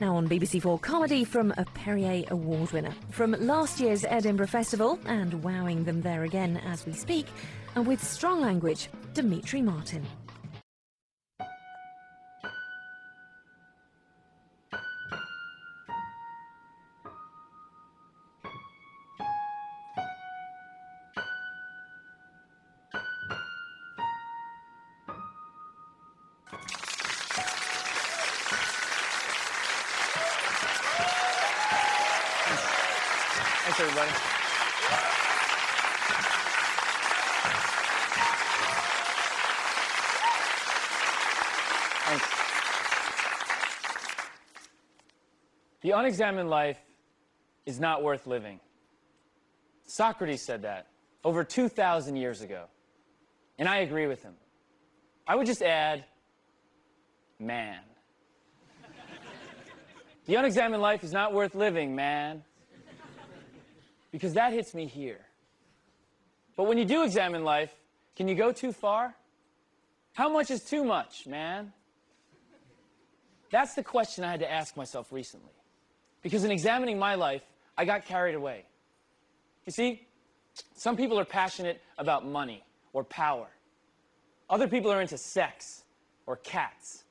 Now on BBC4 Comedy from a Perrier Award winner. From last year's Edinburgh Festival, and wowing them there again as we speak, and with strong language, Demetri Martin. Thanks, everybody. Thanks. The unexamined life is not worth living. Socrates said that over 2,000 years ago, and I agree with him. I would just add, man. The unexamined life is not worth living, man. Because that hits me here. But when you do examine life, can you go too far? How much is too much, man? That's the question I had to ask myself recently. Because in examining my life, I got carried away. You see, some people are passionate about money or power. Other people are into sex or cats.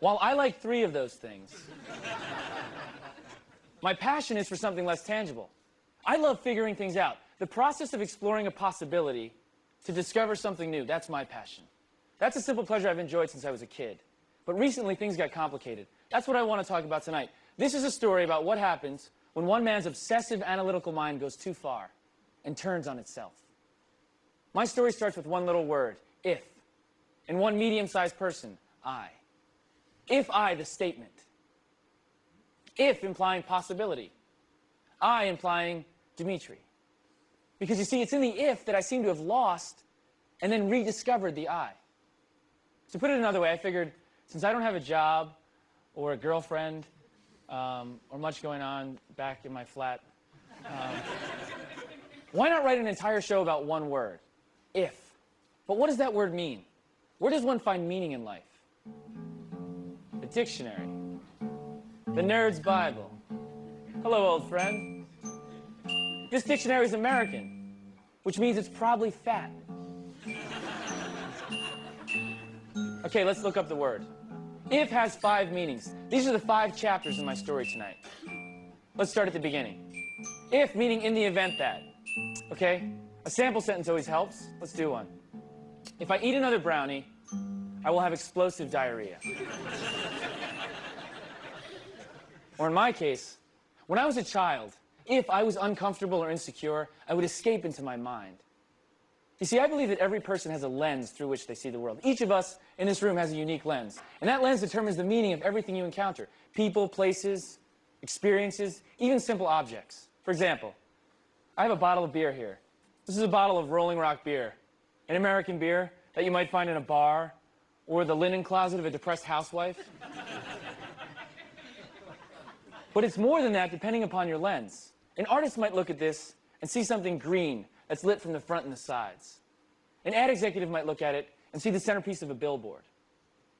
While I like 3 of those things, my passion is for something less tangible. I love figuring things out. The process of exploring a possibility to discover something new, that's my passion. That's a simple pleasure I've enjoyed since I was a kid. But recently, things got complicated. That's what I want to talk about tonight. This is a story about what happens when one man's obsessive analytical mind goes too far and turns on itself. My story starts with one little word, if, and one medium-sized person, I. If I, the statement. If implying possibility. I implying Demetri. Because you see, it's in the if that I seem to have lost and then rediscovered the I. To put it another way, I figured since I don't have a job or a girlfriend or much going on back in my flat, why not write an entire show about one word? If. But what does that word mean? Where does one find meaning in life? The dictionary. The Nerd's Bible. Hello, old friend. This dictionary is American, which means it's probably fat. Okay, let's look up the word. If has 5 meanings. These are the 5 chapters in my story tonight. Let's start at the beginning. If meaning in the event that. Okay? A sample sentence always helps. Let's do one. If I eat another brownie, I will have explosive diarrhea. Or in my case, when I was a child, if I was uncomfortable or insecure, I would escape into my mind. You see, I believe that every person has a lens through which they see the world. Each of us in this room has a unique lens. And that lens determines the meaning of everything you encounter. People, places, experiences, even simple objects. For example, I have a bottle of beer here. This is a bottle of Rolling Rock beer, an American beer that you might find in a bar or the linen closet of a depressed housewife. But it's more than that, depending upon your lens. An artist might look at this and see something green that's lit from the front and the sides. An ad executive might look at it and see the centerpiece of a billboard.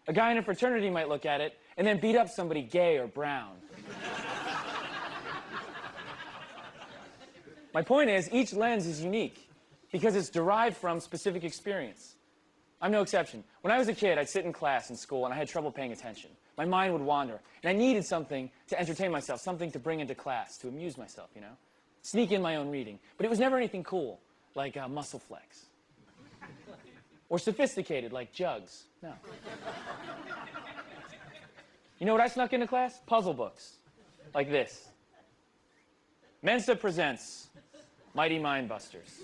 A guy in a fraternity might look at it and then beat up somebody gay or brown. My point is, each lens is unique because it's derived from specific experience. I'm no exception. When I was a kid, I'd sit in class in school and I had trouble paying attention. My mind would wander, and I needed something to entertain myself, something to bring into class, to amuse myself, you know? Sneak in my own reading. But it was never anything cool, like Muscle Flex. Or sophisticated, like Jugs. No. You know what I snuck into class? Puzzle books. Like this. Mensa presents Mighty Mind Busters.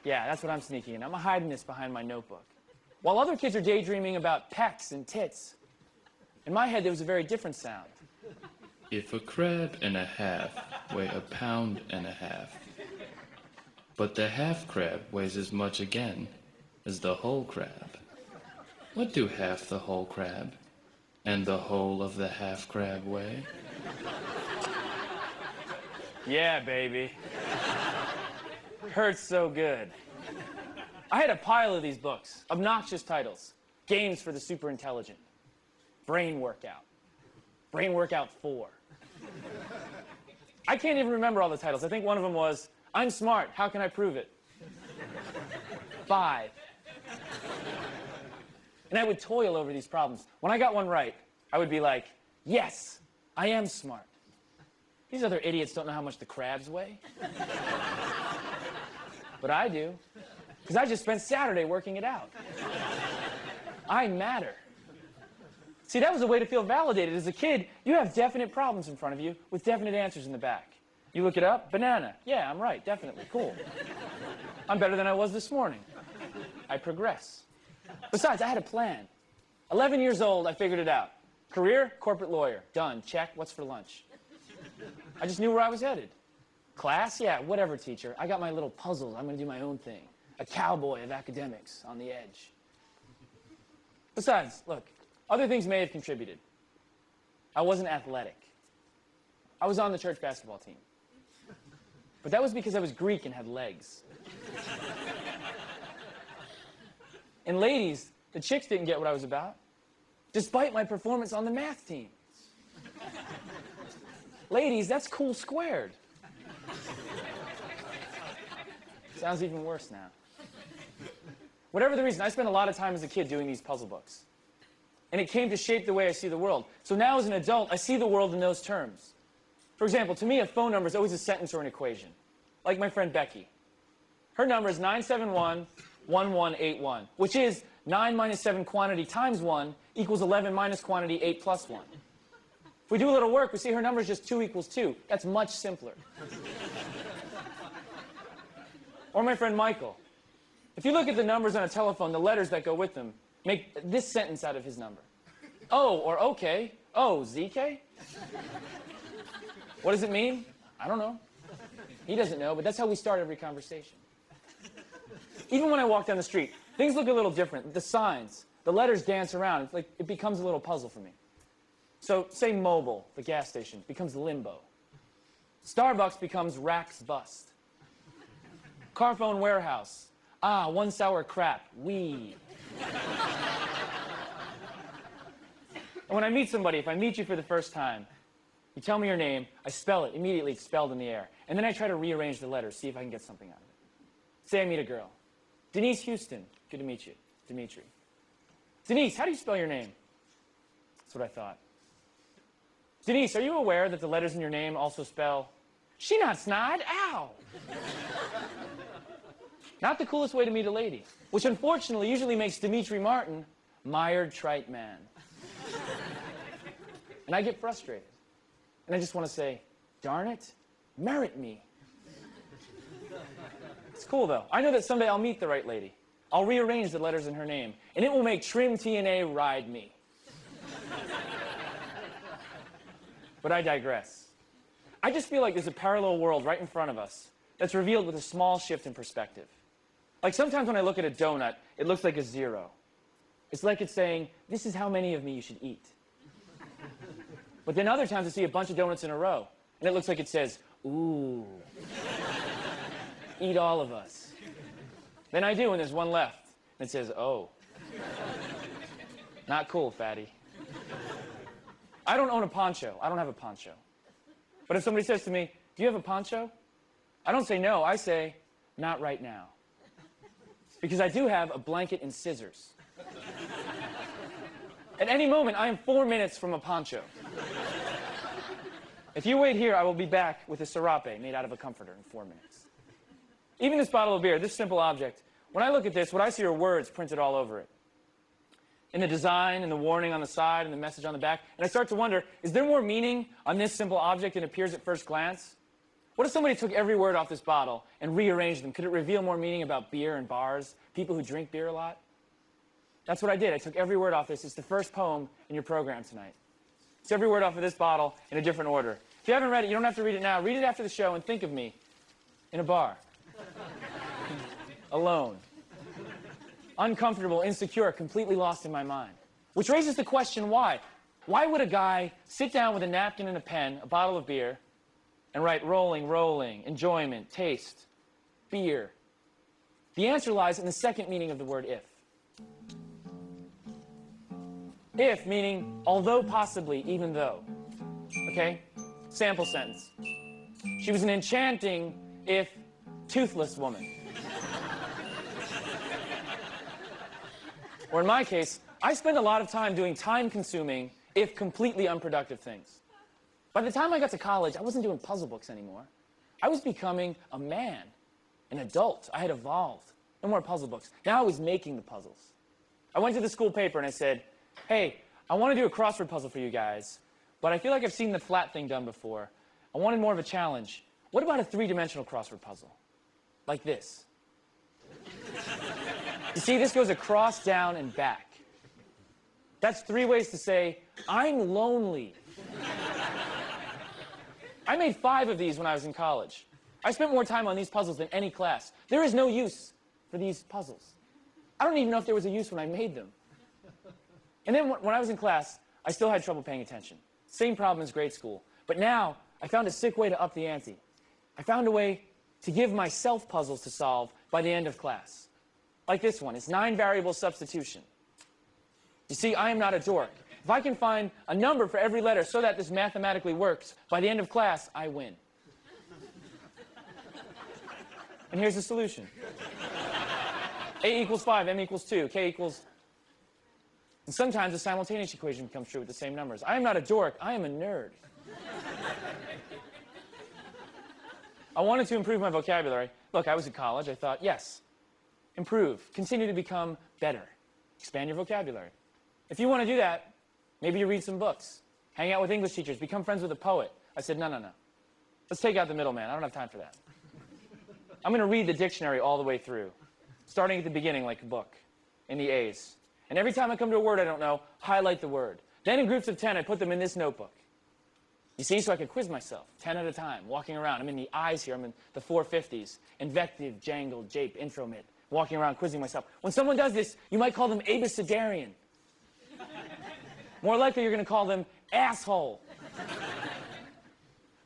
Yeah, that's what I'm sneaking in. I'm hiding this behind my notebook. While other kids are daydreaming about pecs and tits, in my head there was a very different sound. If a crab and a half weigh 1.5 pounds, but the half crab weighs as much again as the whole crab, what do half the whole crab and the whole of the half crab weigh? Yeah, baby. Hurts so good. I had a pile of these books, obnoxious titles, games for the super intelligent. Brain Workout. Brain Workout 4. I can't even remember all the titles. I think one of them was, I'm smart, how can I prove it? 5. And I would toil over these problems. When I got one right, I would be like, yes, I am smart. These other idiots don't know how much the crabs weigh. But I do, because I just spent Saturday working it out. I matter. See, that was a way to feel validated. As a kid, you have definite problems in front of you with definite answers in the back. You look it up, banana. Yeah, I'm right, definitely, cool. I'm better than I was this morning. I progress. Besides, I had a plan. 11 years old, I figured it out. Career, corporate lawyer. Done, check, what's for lunch? I just knew where I was headed. Class, yeah, whatever, teacher. I got my little puzzles, I'm gonna do my own thing. A cowboy of academics on the edge. Besides, look, other things may have contributed. I wasn't athletic. I was on the church basketball team. But that was because I was Greek and had legs. And ladies, the chicks didn't get what I was about, despite my performance on the math team. Ladies, that's cool squared. Sounds even worse now. Whatever the reason, I spent a lot of time as a kid doing these puzzle books. And it came to shape the way I see the world. So now as an adult, I see the world in those terms. For example, to me, a phone number is always a sentence or an equation. Like my friend Becky. Her number is 971-1181, which is 9 minus 7 quantity times 1 equals 11 minus quantity 8 plus 1. If we do a little work, we see her number is just 2 equals 2. That's much simpler. Or my friend Michael. If you look at the numbers on a telephone, the letters that go with them make this sentence out of his number. Oh, or okay. Oh, ZK? What does it mean? I don't know. He doesn't know, but that's how we start every conversation. Even when I walk down the street, things look a little different. The signs, the letters dance around. It's like it becomes a little puzzle for me. So say Mobile, the gas station, becomes Limbo. Starbucks becomes Rack's Bust. Carphone Warehouse. Ah, one sour crap. Weed. And when I meet somebody, if I meet you for the first time, you tell me your name, I spell it, immediately it's spelled in the air. And then I try to rearrange the letters, see if I can get something out of it. Say I meet a girl. Denise Houston. Good to meet you. Dimitri. Denise, how do you spell your name? That's what I thought. Denise, are you aware that the letters in your name also spell, she not snide, ow? Not the coolest way to meet a lady, which unfortunately usually makes Dimitri Martin mired trite man. And I get frustrated. And I just want to say, darn it, merit me. It's cool, though. I know that someday I'll meet the right lady. I'll rearrange the letters in her name, and it will make Trim TNA ride me. But I digress. I just feel like there's a parallel world right in front of us that's revealed with a small shift in perspective. Like sometimes when I look at a donut, it looks like a 0. It's like it's saying, this is how many of me you should eat. But then other times I see a bunch of donuts in a row, and it looks like it says, ooh, eat all of us. Then I do, and there's one left, and it says, oh. Not cool, fatty. I don't own a poncho. I don't have a poncho. But if somebody says to me, do you have a poncho? I don't say no. I say, not right now. Because I do have a blanket and scissors. At any moment, I am 4 minutes from a poncho. If you wait here, I will be back with a serape made out of a comforter in 4 minutes. Even this bottle of beer, this simple object, when I look at this, what I see are words printed all over it. In the design, and the warning on the side, and the message on the back. And I start to wonder, is there more meaning on this simple object than appears at first glance? What if somebody took every word off this bottle and rearranged them? Could it reveal more meaning about beer and bars, people who drink beer a lot? That's what I did. I took every word off this. It's the first poem in your program tonight. It's every word off of this bottle in a different order. If you haven't read it, you don't have to read it now. Read it after the show and think of me in a bar. Alone. Uncomfortable, insecure, completely lost in my mind. Which raises the question, why? Why would a guy sit down with a napkin and a pen, a bottle of beer, and write rolling, rolling, enjoyment, taste, beer? The answer lies in the second meaning of the word if. If meaning although possibly, even though. Okay? Sample sentence. She was an enchanting, if toothless woman. Or in my case, I spend a lot of time doing time-consuming, if completely unproductive things. By the time I got to college, I wasn't doing puzzle books anymore. I was becoming a man, an adult. I had evolved. No more puzzle books. Now I was making the puzzles. I went to the school paper and I said, hey, I want to do a crossword puzzle for you guys, but I feel like I've seen the flat thing done before. I wanted more of a challenge. What about a three-dimensional crossword puzzle? Like this. You see, this goes across, down, and back. That's 3 ways to say, I'm lonely. I made 5 of these when I was in college. I spent more time on these puzzles than any class. There is no use for these puzzles. I don't even know if there was a use when I made them. And then when I was in class, I still had trouble paying attention. Same problem as grade school. But now, I found a sick way to up the ante. I found a way to give myself puzzles to solve by the end of class. Like this one. It's 9-variable substitution. You see, I am not a dork. If I can find a number for every letter so that this mathematically works, by the end of class, I win. And here's the solution. A equals 5, M equals 2, K equals... And sometimes a simultaneous equation becomes true with the same numbers. I am not a dork, I am a nerd. I wanted to improve my vocabulary. Look, I was in college, I thought, yes, improve, continue to become better, expand your vocabulary. If you want to do that, maybe you read some books, hang out with English teachers, become friends with a poet. I said, no, no, no. Let's take out the middleman. I don't have time for that. I'm going to read the dictionary all the way through, starting at the beginning like a book, in the A's. And every time I come to a word I don't know, highlight the word. Then in groups of 10, I put them in this notebook. You see, so I could quiz myself, 10 at a time, walking around. I'm in the I's here, I'm in the 450s. Invective, jangle, jape, intromit, walking around, quizzing myself. When someone does this, you might call them abecedarian. More likely, you're going to call them asshole.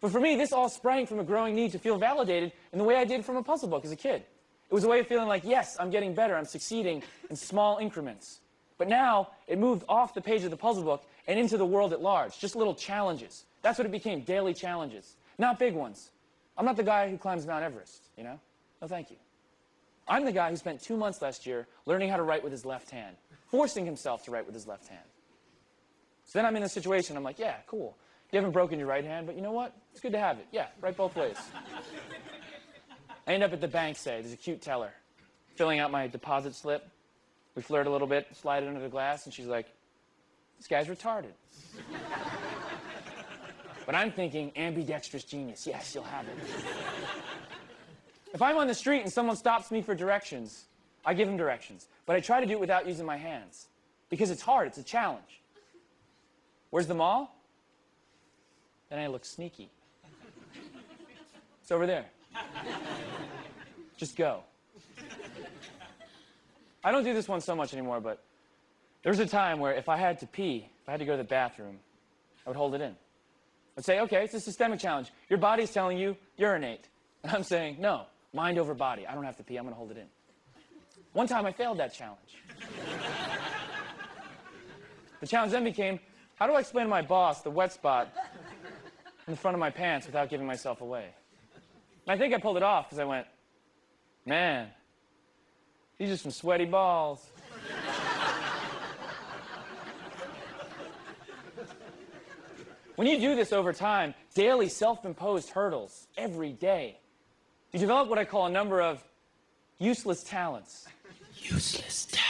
But for me, this all sprang from a growing need to feel validated in the way I did from a puzzle book as a kid. It was a way of feeling like, yes, I'm getting better, I'm succeeding in small increments. But now, it moved off the page of the puzzle book and into the world at large, just little challenges. That's what it became, daily challenges, not big ones. I'm not the guy who climbs Mount Everest, you know? No, thank you. I'm the guy who spent 2 months last year learning how to write with his left hand, forcing himself to write with his left hand. So then I'm in a situation, I'm like, yeah, cool. You haven't broken your right hand, but you know what? It's good to have it. Yeah, write both ways. I end up at the bank, say, there's a cute teller, filling out my deposit slip. We flirt a little bit, slide it under the glass, and she's like, this guy's retarded. But I'm thinking, ambidextrous genius. Yes, you'll have it. If I'm on the street and someone stops me for directions, I give him directions. But I try to do it without using my hands. Because it's hard, it's a challenge. Where's the mall? Then I look sneaky. It's over there. Just go. I don't do this one so much anymore, but there was a time where if I had to pee, if I had to go to the bathroom, I would hold it in. I'd say, okay, it's a systemic challenge. Your body's telling you, urinate. And I'm saying, no, mind over body. I don't have to pee, I'm going to hold it in. One time I failed that challenge. The challenge then became, how do I explain to my boss the wet spot in the front of my pants without giving myself away? And I think I pulled it off because I went, man, these are some sweaty balls. When you do this over time, daily self-imposed hurdles, every day, you develop what I call a number of useless talents. Useless talents.